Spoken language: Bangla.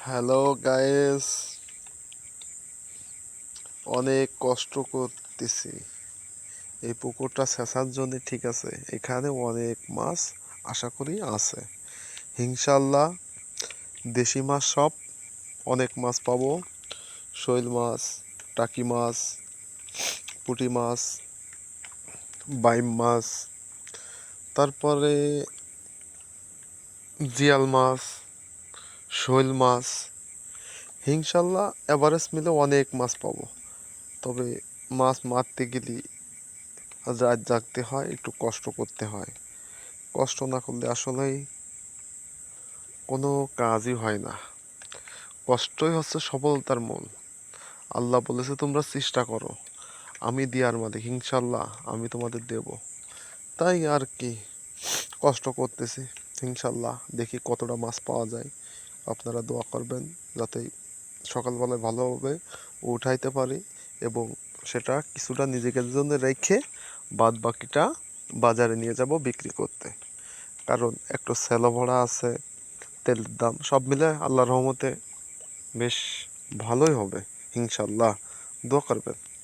হ্যালো গাইস, অনেক কষ্ট করতেছি এই পুকুরটা ছেঁচার জন্য। ঠিক আছে, এখানে অনেক মাছ আশা করি আছে ইনশাল্লাহ। দেশি মাছ সব অনেক মাছ পাবো। শৈল মাছ, টাকি মাছ, পুঁটি মাছ, বাইম মাছ, তারপরে জিয়াল মাছ, শৈল মাছ, ইনশাল্লাহ এভারেজ মিলে অনেক মাছ পাবো। তবে মাছ মারতে গেলে রাত জাগতে হয়, একটু কষ্ট করতে হয়। কষ্ট না করলে আসলেই কোনো কাজই হয় না। কষ্টই হচ্ছে সফলতার মূল। আল্লাহ বলেছে তোমরা চেষ্টা করো, আমি দেওয়ার মালিক, ইনশাল্লাহ আমি তোমাদের দেব। তাই আর কি, কষ্ট করতেছি। ইনশাল্লাহ দেখি কতটা মাছ পাওয়া যায়। আপনারা দোয়া করবেন যাতে সকালবেলায় ভালোভাবে উঠাইতে পারি এবং সেটা কিছুটা নিজেদের জন্য রেখে বাদ বাকিটা বাজারে নিয়ে যাব বিক্রি করতে। কারণ একটু সেলো ভরা আছে, তেলের দাম সব মিলে আল্লাহর রহমতে বেশ ভালোই হবে ইনশাল্লাহ। দোয়া করবেন।